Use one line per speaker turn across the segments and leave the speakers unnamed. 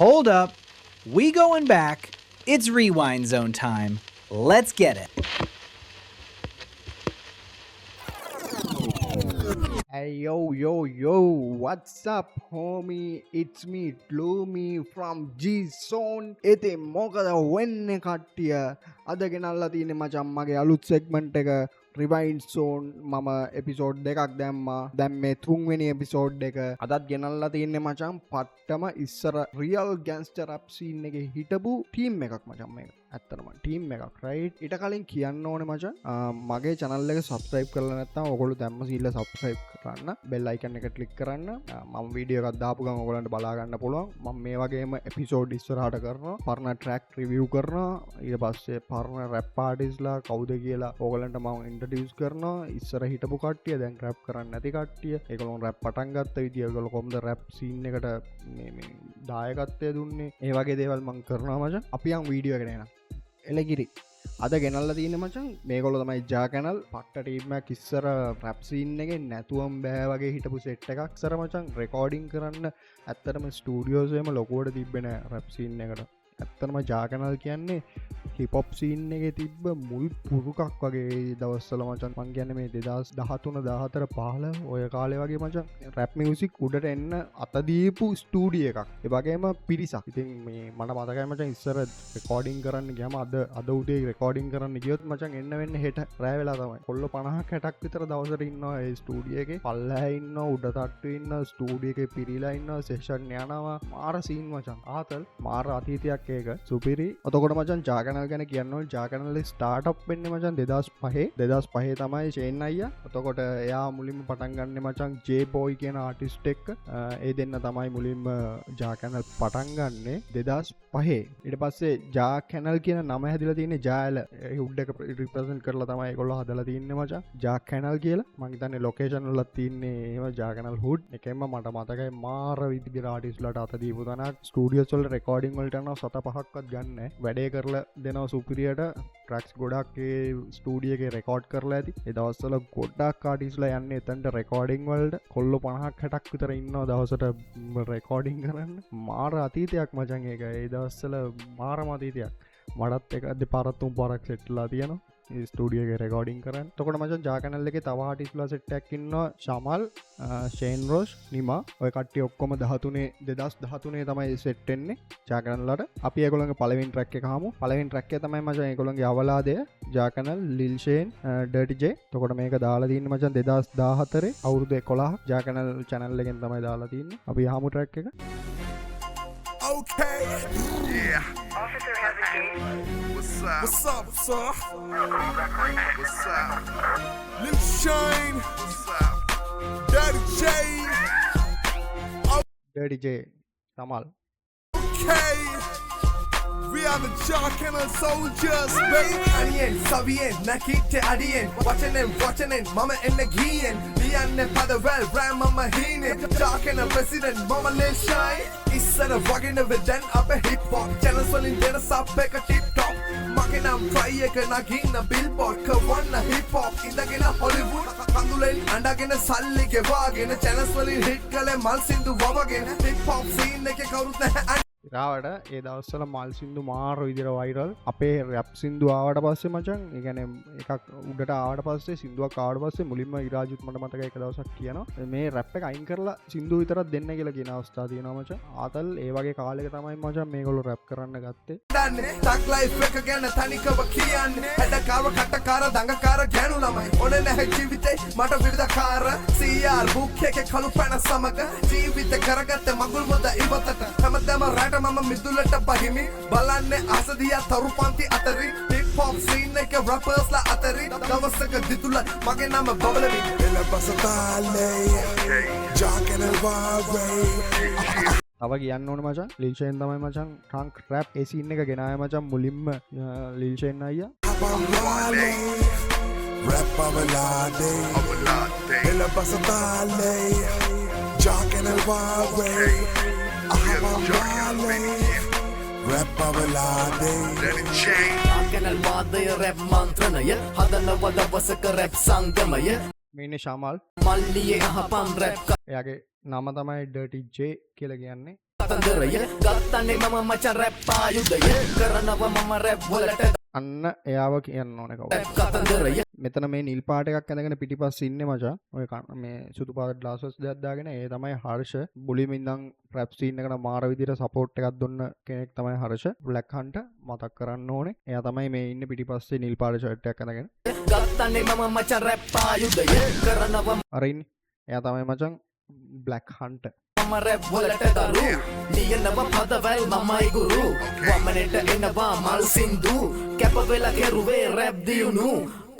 Hold up. We going back. It's rewind zone time. Let's get it.
Hey yo, what's up homie? It's me Gloomy from G Zone. ඉතින් මොකද වෙන්නේ කට්ටිය? අද ගෙනල්ලා තියෙන්නේ මචං මගේ අලුත් සෙග්මන්ට් එක Rewind Zone. මම එපිසෝඩ් දෙකක් දැම්මා. දැන් මේ තුන්වෙනි එපිසෝඩ් එක. අදත් ගෙනල්ලා තියෙන්නේ මචං පට්ටම ඉස්සර රියල් ගැන්ස්ටර් රැප් සීන් එකේ හිටපු ටීම් එකක් මචං මේක. ඇත්තටම ටීම් එකක් රයිට්. ඊට කලින් කියන්න ඕනේ මචං මගේ channel එක subscribe කරලා නැත්නම් ඔයගොල්ලෝ දැම්ම සීල්ල subscribe කරන්න. bell icon එක click කරන්න. මම වීඩියෝ එකක් දාපු ගමන් ඔයගොල්ලන්ට බලා ගන්න පුළුවන්. මම මේ වගේම එපිසෝඩ් ඉස්සරහට කරනවා. පරණ track review කරනවා. ඊට පස්සේ පරණ rap artistලා කවුද කියලා ඔයගොල්ලන්ට මම introduce කරනවා. ඉස්සර හිටපු කට්ටිය දැන් rap කරන්නේ නැති කට්ටිය. ඒගොල්ලෝ rap පටන් ගත්ත විදිය ඒගොල්ලෝ කොහොමද rap scene එකට මේ දායකත්වය දුන්නේ. ඒ වගේ දේවල් මම කරනවා මචං. අපි යන් වීඩියෝ එකට එනවා. එලගිරි අද ගෙනල්ලා තියෙන මචං මේගොල්ලෝ තමයි ජා කැනල් පට්ට ටීම් එකක් ඉස්සර රැප් සීන් එකේ නැතුවම බෑ වගේ හිටපු සෙට් එකක් ඉස්සර මචං රෙකෝඩින් කරන්න ඇත්තටම ස්ටුඩියෝස් එකේම ලොකුවට තිබ්බේ නෑ රැප් සීන් එකට. ඇත්තටම ජා කැනල් කියන්නේ හිප් හොප් සීන් එකේ තිබ්බ මුල් පුරුකක් වගේ දවස්වල මචං. මං කියන්නේ මේ 2013 14 15 ඔය කාලේ වගේ මචං රැප් මියුසික් උඩට එන්න අත දීපු ස්ටුඩියෝ එකක්. ඒ වගේම පිරිසක්. ඉතින් මේ මට මතකයි මචං ඉස්සර රෙකෝඩින් කරන්න ගියාම අද උදේ රෙකෝඩින් කරන්න ගියොත් මචං එන්න වෙන්නේ හෙට රෑ වෙලා තමයි. කොල්ල 50ක් 60ක් විතර දවසට ඉන්නවා ඒ ස්ටුඩියෝ එකේ. පල්ලෑ ඉන්නවා උඩ තට්ටුවේ ඉන්නවා ස්ටුඩියෝ එකේ පිරීලා ඉන්නවා සෙෂන් යනවා. මාර සීන් මචං. ආතල් මාර අතීතයක් ඒක. සුපිරි. එතකොට මචං ජා කැනල් ගැන කියන්න ඕනේ. ජා කැනල් ස්ටාර්ට් අප් වෙන්නේ මචං 2005 තමයි ෂේන් අයියා. එතකොට එයා මුලින්ම පටන් ගන්නේ මචං ජේ බෝයි කියන ආටිස්ට් එක්ක. ඒ දෙන්න තමයි මුලින්ම ජා කැනල් පටන් ගන්නෙ 2005. ඊට පස්සේ ජා කැනල් කියන නම හැදිලා තියෙන්නේ ජායල හුඩ් එක රිප්‍රසන්ට් කරලා තමයි ඒගොල්ලෝ හදලා තින්නේ මචං. ජා කැනල් කියලා. මම හිතන්නේ ලොකේෂන් වල තින්නේ ඒව ජා කැනල් හුඩ්. එකෙන්ම මට මතකයි මාර විදිහට ආටිස්ට්ලාට අත දීපු තැනක්. ස්ටුඩියෝස් වල රෙකෝඩින් වලට යනවා 7-5ක්වත් ගන්න. වැඩේ කරලා දෙනවා සුපිරියට. ට්‍රැක්ස් ගොඩක් ඒ ස්ටුඩියෝ එකේ රෙකෝඩ් කරලා ඇති. ඒ දවස්වල ගොඩක් ආටිස්ට්ලා යන්නේ එතනට රෙකෝඩින් වලට. කොල්ලෝ 50ක් 60ක් විතර ඉන්නවා දවසට රෙකෝඩින් කරන්න. මාර අතීතයක් මචං ඒක. ඒ දවස්වල මාරම අතීතයක්. මටත් එක දෙපාරක් තුන් පාරක් සෙට්ලා තියෙනවා. ස්ටුඩියෝ එකේ රෙකෝඩින් කරන්න. එතකොට මචං ජා කැනල් එකේ තව ආටිස්ට්ලා සෙට් එකක් ඉන්නවා. ශමල්, ෂේන් රෝෂ්, නිමා. ඔය කට්ටිය ඔක්කොම 2013 තමයි සෙට් වෙන්නේ ජා කැනල් වලට. අපි ඒගොල්ලන්ගේ පළවෙනි ට්‍රැක් එක අහමු. පළවෙනි ට්‍රැක් එක තමයි මචං ඒගොල්ලන්ගේ අවලාදය ජා කැනල් ලිල් ෂේන් ඩර්ටි ජේ. එතකොට මේක දාලා තින්නේ මචං 2014 අවුරුදු 11 ජා කැනල් channel එකෙන් තමයි දාලා තින්නේ. අපි අහමු ට්‍රැක් එක.
Okay. Yeah.
Officer has engaged.
What's up? What's up, sir? What's up? Lil Shane. What's up? Daddy J.
Dirty J සමල්.
Okay. We are the Jaa Kennel soldiers, baby.
Anien, Savien, Nakite Adien, watching Mama and the Gian, Lian Padavel, Ram Mama Hine, Jaa Kennel President, Mama Lil Shine. Instead of walking over then up a hip hop, channels falling then a sub back a tip top. Marking am try again again a billboard, one a hip hop in the gina Hollywood, Kandulen, and again a Sally Gevagin, a channels falling hit Kale Malsindu Wavagan, hip hop scene like a Karuta and
ඉරාවට ඒ දවස්වල මල් සින්දු මාර විදිහට viral. අපේ rap සින්දු ආවට පස්සේ මචං ඒ කියන්නේ එකක් උඩට ආවට පස්සේ සින්දුවක් ආවට පස්සේ මුලින්ම ඉරාජුත් මට මතකයි එක දවසක් කියනවා මේ රැප් එක අයින් කරලා සින්දු විතරක් දෙන්න කියලා කියන අවස්ථා තියෙනවා මචං. ආතල් ඒ වගේ කාලයක තමයි මචං මේගොල්ලෝ රැප් කරන්න ගත්තේ.
දන්නේ තක් ලයිෆ් එක ගැන තනිකව කියන්නේ හැඩකාව කටකාර දඟකාර ගැනු ළමයි ඕන නැහැ ජීවිතේ මට විවිධකාර CR බුක් එකේ කළු පැන සමග ජීවිත කරගත්ත මගුල් මොද ඉවතට හැමදේම රට මම මිදුලට බහිමි බලන්නේ අසදියා තරුපන්ති අතරි හිප් හොප් සීන් එක රැපර්ස්ලා අතරි දවසක දිතුල මගේ නම බබලමි
Ella pasatale. Jaa Kennel Warway.
තව කියන්න ඕනේ මචං ලිල් ෂේන් තමයි මචං ට්‍රංක් රැප් ඒ සීන් එක ගෙනාවේ මචං මුලින්ම ලිල් ෂේන් අයියා.
Rap Avalade. Ella pasatale. Jaa Kennel Warway. Rap Avalade. Daddy J.
Canal වාදය රැප් මන්ත්‍රණය හදනව දවසක රැප් සංගමය
මේනේ ශමල්.
මල්ලියේ අහපන් රැප්
එයාගේ නම තමයි ඩර්ටි ජේ කියලා කියන්නේ.
කතන්දරය ගත්තන්නේ මම මචන් රැප් ආයුධය කරනවා මම රැප් වලට
අන්න එයාව කියන්න ඕන කවුද
කතන්දරය
මෙතන මේ නිල් පාට එකක් ඇඳගෙන පිටිපස්සේ ඉන්නේ මචං ඔය මේ සුදු පාට ග්ලාසස් දෙකක් දාගෙන ඒ තමයි හර්ෂ බුලිම ඉඳන් රැප් සීන් එකට මාර විදියට සපෝට් එකක් දුන්න කෙනෙක් තමයි හර්ෂ බ්ලැක් හන්ට මතක් කරන්න ඕනේ එයා තමයි මේ ඉන්නේ පිටිපස්සේ නිල් පාට ෂර්ට් එකක් ඇඳගෙන
ගත්තන්නේ මම මචන් රැප් ආයුධය කරනවා
අර ඉන්නේ එයා තමයි මචං බ්ලැක් හන්ට
මම රැප් වලට දරු ලියනවා පදවැල් මමයි ගුරු වමනෙට එනවා මල් සින්දු කැප වෙලා කෙරුවේ රැප් දියුණු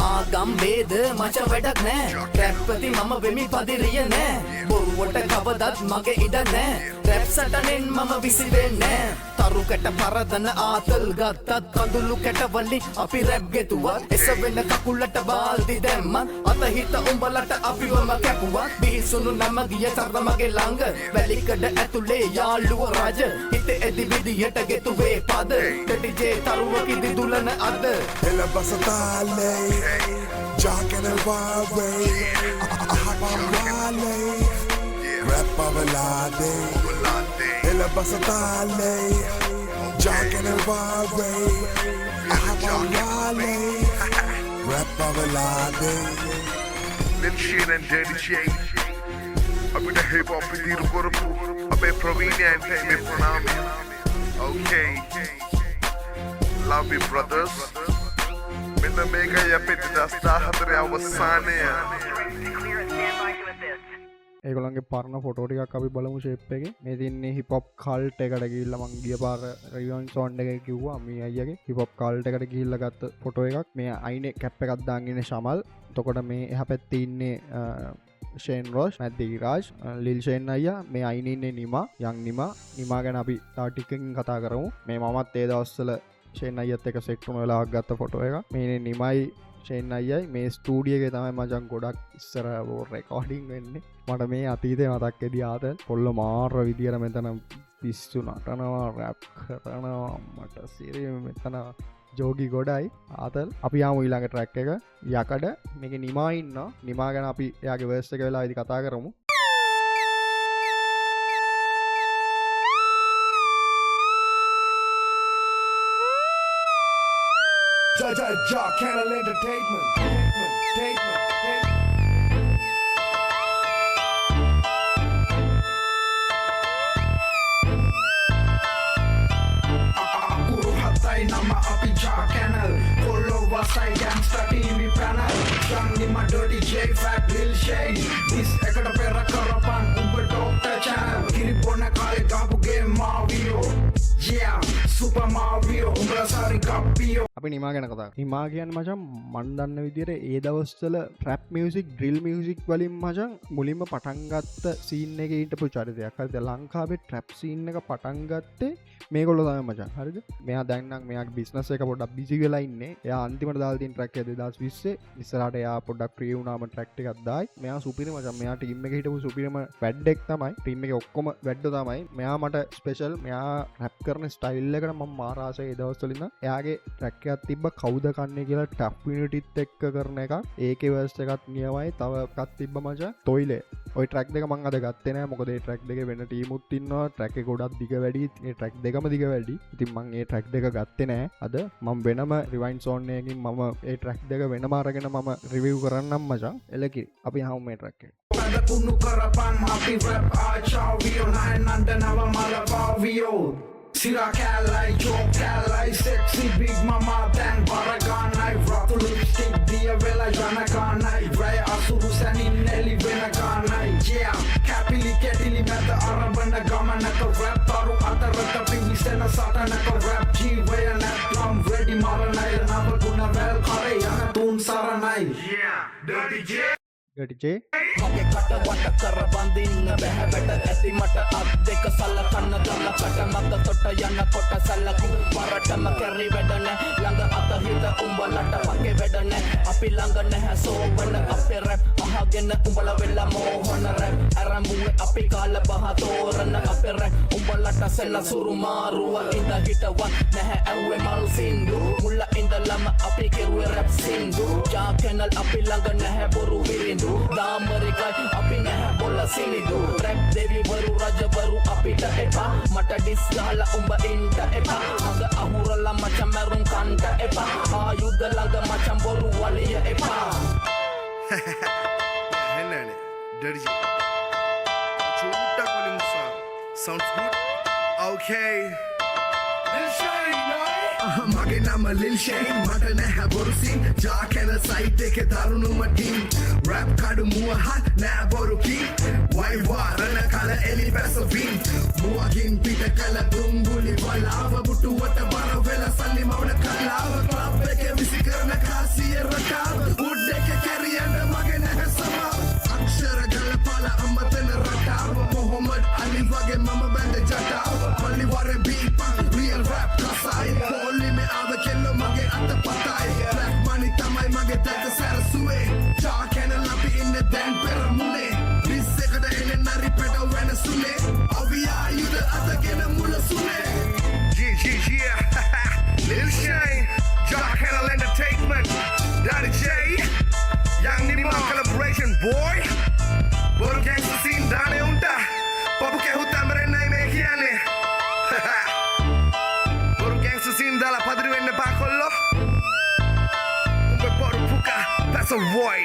ආගම් වේද මචං වැඩක් නෑ රැප්පති මම වෙමි පදිරිය නෑ බොරුවට කවදත් මගේ ඉඩ නෑ රැප් සටනෙන් මම විසිරෙන්නේ තරු කැට පරදන ආතල් ගත්තත් කඳුළු කැට වලින් අපි රැප් ගෙතුවත් එස වෙන කකුලට බාල්දි දැම්මත් අත හිත උඹලට අපිවම කැපුවත් බිහිසුණු නම ගිය තරමගේ ළඟ වැලිකඩ ඇතුලේ යාළුව රජ හිතේ එදි විදියට ගෙතුවේ පද ඩිජේ තරුව කිදි දුලන අද
Ella basatale, jocking and wild Ahakawale, rap avalade. Ella basatale, jocking and wild Ahakawale, rap avalade.
Lil shit and dirty shade. Abhi the hip hop is the guru. Abhi Praveen and me pranami. Okay. Love you brothers. මෙන්න මේකයි අපේ 2014 අවසානය.
Clear and stand by to assist.
ඒගොල්ලන්ගේ පරණ photo ටිකක් අපි බලමු shape එකේ මේ තින්නේ හිප් හොප් කල්ට් එකට ගිහිල්ලා මං ගිය පාර රිවන් සෝන් එකේ කිව්වා මේ අයියාගේ හිප් හොප් කල්ට් එකට ගිහිල්ලා ගත්ත ෆොටෝ එකක් මේ අයිනේ කැප් එකක් දාගෙන ඉන්නේ ශමල් එතකොට මේ එහා පැත්තේ ඉන්නේ ෂේන් රෝෂ් මැද්දේ ඉරාජ් ලිල් ෂේන් අයියා මේ අයිනේ ඉන්නේ නිමා යන් නිමා ගැන අපි තව ටිකකින් කතා කරමු මේ මමත් ඒ දවස්වල ෂේන් අයියත් එක්ක සෙට් වුණ වෙලාවක් ගත්ත ෆොටෝ එක මේ නිමයි ෂේන් අයියයි මේ ස්ටූඩියෝ එකේ තමයි මචං ගොඩක් ඉස්සර රෙකෝඩින් වෙන්නේ මට මේ අතීතේ මතක් වෙදී ආතල් කොල්ල මාර විදියට මෙතන පිස්සු නටනවා රැප් කරනවා මට සිරිය මෙතන ජෝගි ගොඩයි ආතල් අපි ආමු ඊළඟ ට්‍රැක් එක යකඩ මේකේ නිමා ඉන්නවා නිමා ගැන අපි එයාගේ වර්ස් එක වෙලා ඉදි කතා කරමු
Ja Channel Entertainment.
Guru hatai nama api Ja Channel. Follow wasai gangsta TV panel. Yang lima dirty J Fat Lil Shane. This ekada pera karapan Uber Doctor Channel. Kiri pona kale gabu game Mario. Yeah, Super Mario. Umbra sari kapio.
අපි නිමා ගැන කතා නිමා කියන්නේ මචං මන් දන්න විදියට ඒ දවස්වල රැප් මියුසික් ඩ්‍රිල් මියුසික් වලින් මචං මුලින්ම පටන් ගත්ත සීන් එකේ හිටපු චරිතයක් හරිද ලංකාවේ ට්‍රැප් සීන් එක පටන් ගත්තේ මේගොල්ලෝ තමයි මචං හරිද මෙයා දැන් නම් මෙයාගේ බිස්නස් එක පොඩ්ඩක් බිසි වෙලා ඉන්නේ එයා අන්තිමට දාලා තියෙන ට්‍රැක් එක 2020 ඉස්සරහට එයා පොඩ්ඩක් ෆ්‍රී වුණාම ට්‍රැක් ටිකක් දායි මෙයා සුපිරි මචං මෙයා ටීම් එකේ හිටපු සුපිරිම වැඩෙක් තමයි ටීම් එකේ ඔක්කොම වැඩෝ තමයි මෙයා මට ස්පෙෂල් මෙයා රැප් කරන ස්ටයිල් එකට මම මාර ආසයි ඒ දවස්වල ඉඳන් එයාගේ ට්‍රැක් එකක් තිබ්බ කවුද කන්නේ කියලා ටප් යුනිටිත් එක්ක කරන එකක් ඒකේ වර්ස් එකක් නියමයි තව එකක් තිබ්බ මචං තොයිලේ ওই ට්‍රැක් දෙක මම අද ගත්තේ නෑ මොකද ඒ ට්‍රැක් දෙකේ වෙන ටීමුත් ඉන්නවා ට්‍රැක් එක ගොඩක් දිග වැඩි ඒ ට්‍රැක් දෙකම දිග වැඩි ඉතින් මම ඒ ට්‍රැක් දෙක ගත්තේ නෑ අද මම වෙනම රිවයින්ඩ් සෝන් එකකින් මම ඒ ට්‍රැක් දෙක වෙනම අරගෙන මම රිවිව් කරන්නම් මචං එලකිරි අපි හමු මේ ට්‍රැක් එක
Pada kunu karapan api rap achavio. Nain nanda nawa malapavio. Sira kalai, joke kalai, sexy big mama tang baraganai. Ratu lipstick dia vela janaganai. Raya asuru sanin nelly venaganai. Yeah, kapili ketili mata arabana gamanaka rap taru atarata pinisena satanaka rap jeevaya nat plum ready maranai nava guna vel kare yana tun saranai.
Yeah, dirty J.
Dirty J
මගේ කට වට කර බඳින්න බැහැ වැඩ ඇති මට අත් දෙක සලකන්න දලකට මත තොට යන කොට සලකු පරටම කැරි වැඩ නැහැ ළඟ අත හිත උඹලට වගේ වැඩ නැහැ අපි ළඟ නැහැ සෝවන අපේ රැප් අහගෙන උඹලා වෙලා මෝහන රැප් අරමුවේ අපි කාල බහ තෝරන අපේ රැප් උඹලට සෙල්ල සුරු මාරුව ඉඳ හිටවත් නැහැ ඇව්වේ මල් සින්දු මුල්ල ඉඳලම අපි කෙරුවේ රැප් සින්දු ජා කැනල් අපි ළඟ නැහැ බොරු විරින්දු දාමරිකයි අපි නැහැ
කොල්ල සිනිදු රැප් දෙවිවරු රජවරු අපිට එපා මට ඩිස් ගහලා උඹ ඉන්ට එපා මග අහුරලා මචං මරුන් කන්ට එපා ආයුධ ළඟ මචං බොරු වලිය එපා
Henane, dirty. Chuta Kolimusa. Sounds good? Okay.
Lil Shane, mage nama Lil Shane, mata naha boru scene. Jaakana side ekhe darunuma team. Rap kadu muwa hat na boru key. Why warana kala eli pasovin. Muwa gin pita kala dumbuli walawa butu wata bara vela salli mauna kalawa club eke visikarna khasiya rakawa wood eke carry and mage naha sama. Akshara gala pala ammatana rakawa Muhammad Ali wage mama band jatawa. Malli ware beat real rap kasai. Holy me ava kello mage atta patai. Black money tamai mage tata sarasuwe. Jaakana lapi inne dan peramune. This ekada ene nari peta wena sune. Aviya yuda atagena mula sune.
Yeah. Lil Shane, Jock Handle Entertainment, Daddy J, Young Nima collaboration, boy. Boru gangster scene, Dane Unta. Papu ke hutamre nai me kiyane. Boru gangster scene, dala padri wenne pakollo. Umbe boru puka, that's a Roy.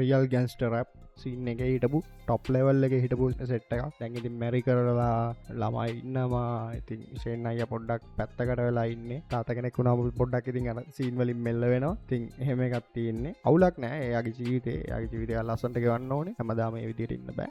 Real gangsta rap සින්න එක හිටපු top level එක හිටපු set එකක් දැන් ඉතින් මැරි කරලා ළමයි ඉන්නවා ඉතින් ෂේන් අයියා පොඩ්ඩක් පැත්තකට වෙලා ඉන්නේ තාත්තා කෙනෙක් වුණාම පොඩ්ඩක් ඉතින් අර සීන් වලින් මෙල්ල වෙනවා ඉතින් එහෙම එකක් තියෙන්නේ අවුලක් නෑ එයාගේ ජීවිතය ලස්සනට ගෙවන්න ඕනේ හැමදාම මේ විදිහට ඉන්න බෑ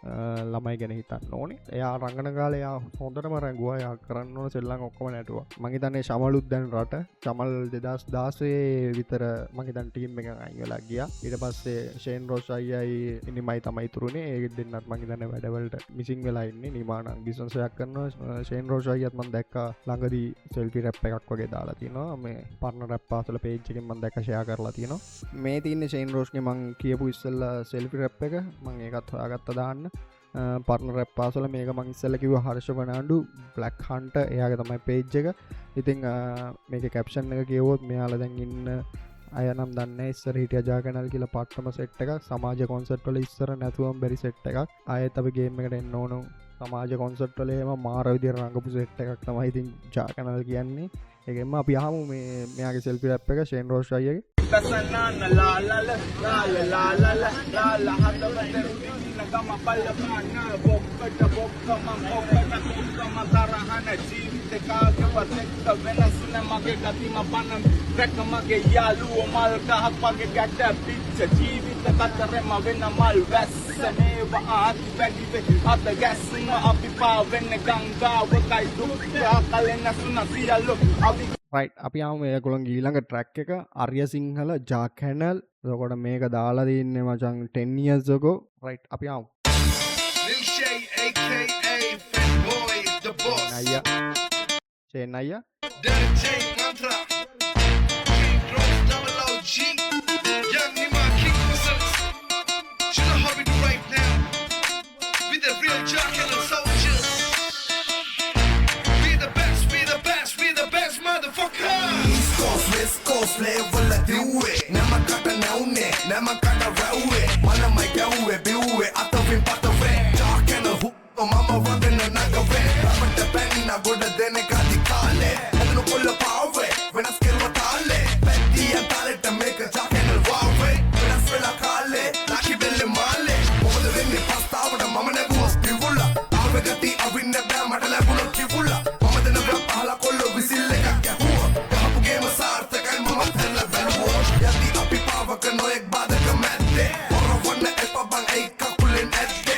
ළමයි ගැන හිතන්න ඕනේ එයා රංගන කාලේ එයා හොඳටම රැඟුවා එයා කරන්න ඕන සෙල්ලම් ඔක්කොම නැටුවා මම හිතන්නේ ශමලුත් දැන් රට ශමල් 2016 විතර මම හිතන්නේ ටීම් එකෙන් අයින් වෙලා ගියා ඊට පස්සේ ෂේන් රෝෂ් අයියයි ඉනිමයි තමයි තුරුනේ ඒ දෙන්නත් මම හිතන්නේ වැඩවලට මිසින් වෙලා ඉන්නේ නිමානම් බිස්නස් එකක් කරනවා ෂේන් රෝෂ් අයියත් මම දැක්කා ළඟදී සෙල්ෆි රැප් එකක් වගේ දාලා තිනවා මේ පර්ණ රැප් පාසල පේජ් එකෙන් මම දැක්ක ෂෙයා කරලා තිනවා මේ තියෙන්නේ ෂේන් රෝෂ්ගේ මම කියපු ඉස්සෙල්ලා සෙල්ෆි රැප් එක මම ඒකත් හොයාගත්තා දාන්න පර්ණ රැප් පාසල මේක මං ඉස්සෙල්ලා කිව්වා හර්ෂ වනාඩු බ්ලැක් හන්ටර් එයාගේ තමයි පේජ් එක ඉතින් මේකේ කැප්ෂන් එක කියවුවොත් මෙයාලා දැන් ඉන්න අය නම් දන්නේ ඉස්සර හිටිය ජාකනල් කියලා පට්ටම සෙට් එකක් සමාජ කොන්සර්ට් වල ඉස්සර නැතුවම බැරි සෙට් එකක් ආයෙත් අපි ගේම් එකට එන්න ඕන සමාජ කොන්සර්ට් වල එහෙම මාර විදියට රංගපු සෙට් එකක් තමයි ඉතින් ජාකනල් කියන්නේ ඒකෙන්ම අපි අහමු මෙයාගේ සෙල්ෆි රැප් එක Shane Rosh අයියගේ
Kama palapana, bokka mama tarahana jeevite kaage pasekka venasuna mage gatima panam rekka mage yaluwa mal kahapage gatta piccha jeevite katarema venna mal වැස්ස මේවා ආති වැඩිවේ අත ගැස්ම අපි පාවෙන්න ගංගාව කයි දුක් ආකලෙන්න සුන සියල්ලෝ අපි
රයිට් අපි ආවම ඒගොල්ලන් ඊළඟ ට්‍රැක් එක ආර්ය සිංහල ජාක් හැනල් එතකොට මේක දාලා තින්නේ මචං 10 years ago රයිට් අපි ආවම
Lil Shane, aka Fat Boy, the boss.
අයියා ෂේන් අයියා
Daddy J, Mantra. King Rose, Double OG. Young Nima, King Cousins. You know how we do right now. We the real Jock Handle soldiers. We the best, motherfucker.
East Coast, West Coast, level of the way. Nama kata naune, nama kata rawe. Mana mai gawe, biwe, atavin patave. Jock Handle hook, mama wagana nagave. Rapata penna, goda dene kadi kale. Adnu kolla paave, venas kerwa tale. Petti antale to make a Jock Handle wawe. Venas vela kale, laki belle male. Moda venne pasta avada mama ne buas pivula. Ave gati avinne ba madala bulo kivula. Mama dena bra pahala kollo visille kakya huwa. Kahapu game sarthakal mama thella velwo. Yati api pavaka no ek badaka matte. Ora wanna elpa bang ay kakulen edde.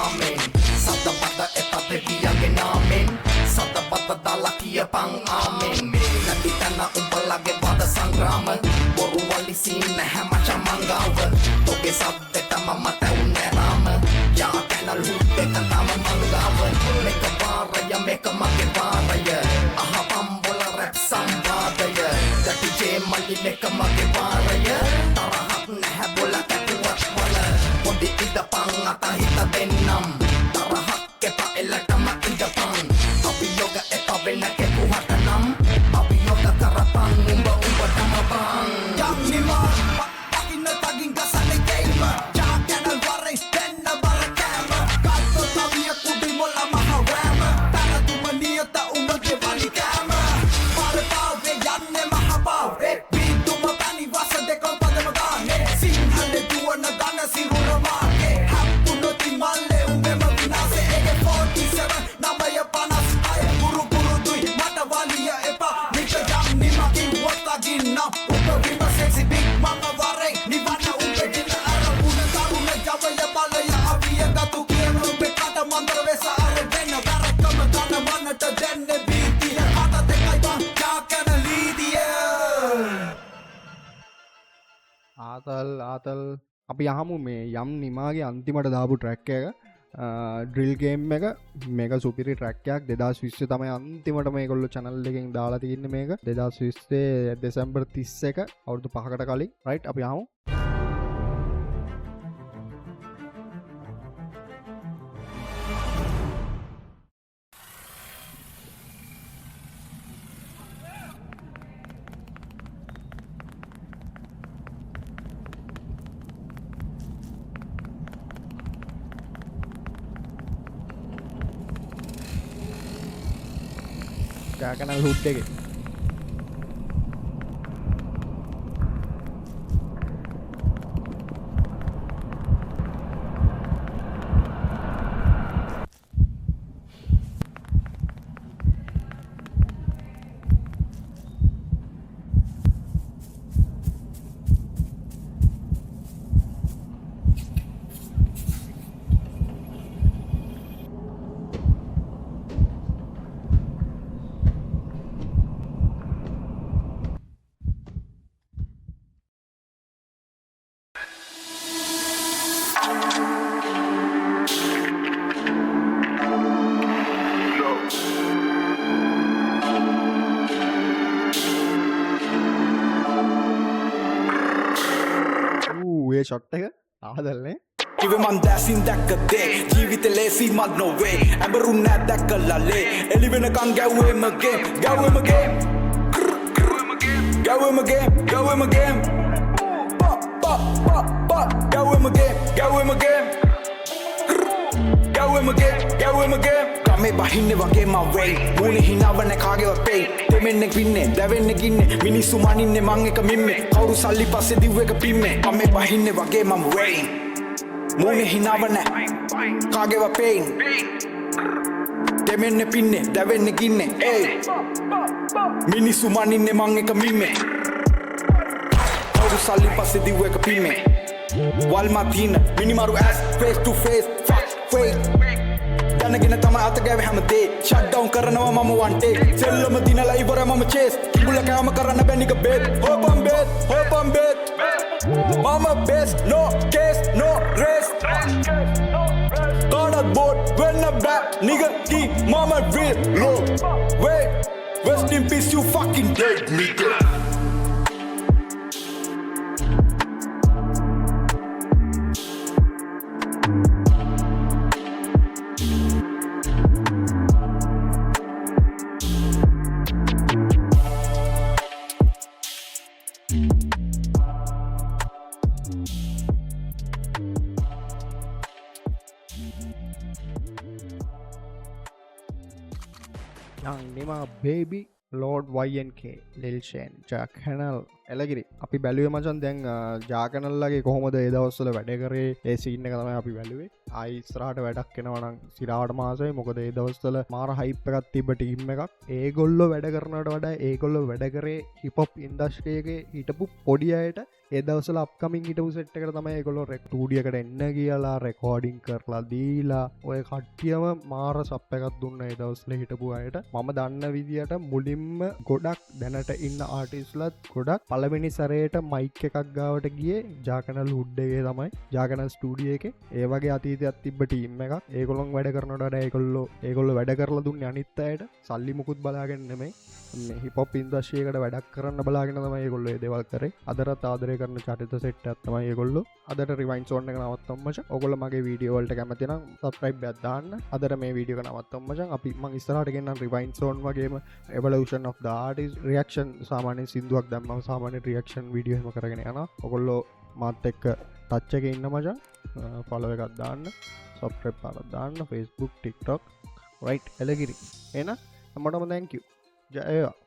amen Sadapata epatediyange namen Sadapata dalakiya pang amen Nandita na umpalage pada sangrama Boru walisin na hamacha mangawa Toge sabdeta mamataw nerama Ya kenal hutte kantama mangawa Meka baraya meka magevaraya Aha pambola rap sambadaya Dati je mali meka magevaraya Tarahak neha bola katuat wala Mondi ida pangata hita denam Tarahak kepa elata makinda pang Abiyoga eta bena ke kuhatanam Abiyoga karapang umba umba damabang Yang lima pakin na taging kasane gamer Jakan alvarez den na barakama Kalto tawiya kubi mo la maharama Tara tumaniya ta umage balikama Pare pave yanne mahabave Bintu mapani vasa dekong padamagane Sinhale duwa na dana sirura mage Hapuno timale ume mavinase Ege 47 namaya panas ay Guru guru dui mata waliya epa Nika yang ni maki wata ginna Upa vima sexy big mama vareng Nivana umpe gina ara Una taruna jawaya balaya aviya Gatu kiyan umpe kata mandara vesa are Vena varakama dana manata denne biti Kata te kaiban jakana lidiya
ආතල් අපි යහමු මේ යම් නිමාගේ අන්තිමට දාපු track එක drill game එක මේක සුපිරි ට්‍රැක්යක් 2020 තමයි අන්තිමට මේගොල්ලෝ channel එකෙන් දාලා තියෙන්නේ මේක 2020 දෙසැම්බර් 31 අවුරුදු 5කට කලින් රයිට් අපි යහමු ජාකනල් හුඩ් එකේ ඒ ෂොට් එක ආදල්නේ
කිව මන් දැසින් දැක්කදේ ජීවිත ලේසි මත් නොවේ ඇඹරුන්නෑ දැක්කලලේ එලිවෙනකං ගැව්වේමගේ ගැව්වේමගේ ගැව්වේමගේ ගැව්වේමගේ ගැව්වේමගේ ගැව්වේමගේ ගැව්වේමගේ ගැව්වේමගේ ගමේ බහින්නේ වගේ මවෙයි මූණේ හිනාවන කාගේවත් පෙයි දෙමෙන්නෙක් වින්නේ දැවෙන්නෙක් ඉන්නේ මිනිස්සු මනින්නේ මං එක මිම්මේ කවුරු සල්ලි පස්සේ දිව්වක පිම්මේ ගමේ බහින්නේ වගේ මම වෙයි මූණේ හිනාවන කාගේවත් පෙයි දෙමෙන්නෙක් පින්නේ දැවෙන්නෙක් ඉන්නේ ඒයි මිනිස්සු මනින්නේ මං එක මිම්මේ කවුරු සල්ලි පස්සේ දිව්වක පිම්මේ වල්මතින මිනිමරු ඇස් face to face fuck fake දැනගෙන තමයි අත ගෑවේ හැමදේ shut down කරනවා මම one day සෙල්ලම දිනලා ඉවර මම chase කිඹුල කෑම කරන්න බෑ නික bet hope I'm bet mama best no case no rest got a boat when I'm back nigga keep mama real low wait rest in peace you fucking dead nigga
Young Nima Baby Lord YNK Lil Shane Jack Hanel එලගිරි අපි බැලුවේ මචන් දැන් ජාකනල්ලගේ කොහොමද ඒ දවස්වල වැඩ කරේ ඒ scene එක තමයි අපි බැලුවේ ආයි ඉස්සරහට වැඩක් එනවනම් සිරාට මාසයි මොකද ඒ දවස්වල මාර හයිප් එකක් තිබ්බ ටීම් එකක් ඒගොල්ලෝ වැඩ කරනවට වඩා ඒගොල්ලෝ වැඩ කරේ හිපොප් ඉන්ඩස්ට්‍රි එකේ හිටපු පොඩි අයට ඒ දවස්වල අප්කමින් හිටපු සෙට් එකට තමයි ඒගොල්ලෝ ස්ටුඩියෝකට එන්න කියලා රෙකෝඩින් කරලා දීලා ඔය කට්ටියම මාර සප් එකක් දුන්න ඒ දවස්වල හිටපු අයට මම දන්න විදියට මුලින්ම ගොඩක් දැනට ඉන්න ආටිස්ට්ලත් ගොඩක් පළවෙනි සැරේට මයික් එකක් ගාවට ගියේ ජාකනල් හුඩ් එකේ තමයි ජාකනල් ස්ටුඩියෝ එකේ ඒ වගේ අතීතයක් තිබ්බ ටීම් එකක් ඒගොල්ලොන් වැඩ කරනවට වඩා ඒගොල්ලෝ වැඩ කරලා දුන්නේ අනිත් අයට සල්ලි මුකුත් බලාගෙන නෙමෙයි හිපොප් ඉන්ඩස්ට්‍රි එකට වැඩක් කරන්න බලාගෙන තමයි ඒගොල්ලෝ ඒ දේවල් කරේ අදටත් ආදරය කරන චරිත සෙට් එකක් තමයි ඒගොල්ලෝ අදට රිවයින් සෝන් එක නවත්තමු මචං ඕගොල්ලෝ මගේ වීඩියෝ වලට කැමති නම් සබ්ස්ක්‍රයිබ් එකක් දාන්න අදට මේ වීඩියෝ එක නවත්තමු මචං අපි මම ඉස්සරහට ගෙන්නන රිවයින් සෝන් වගේම evolution of the artist reaction සාමාන්‍යයෙන් සින්දුවක් දැම්මම සාමාන්‍ය රියැක්ෂන් වීඩියෝ එහෙම කරගෙන යනවා ඕගොල්ලෝ මාත් එක්ක ටච් එකේ ඉන්න මචං ෆලෝ එකක් දාන්න සබ්ස්ක්‍රයිබ් පාරක් දාන්න Facebook TikTok right එලගිරි එහෙනම් හැමෝටම thank you ජය වේවා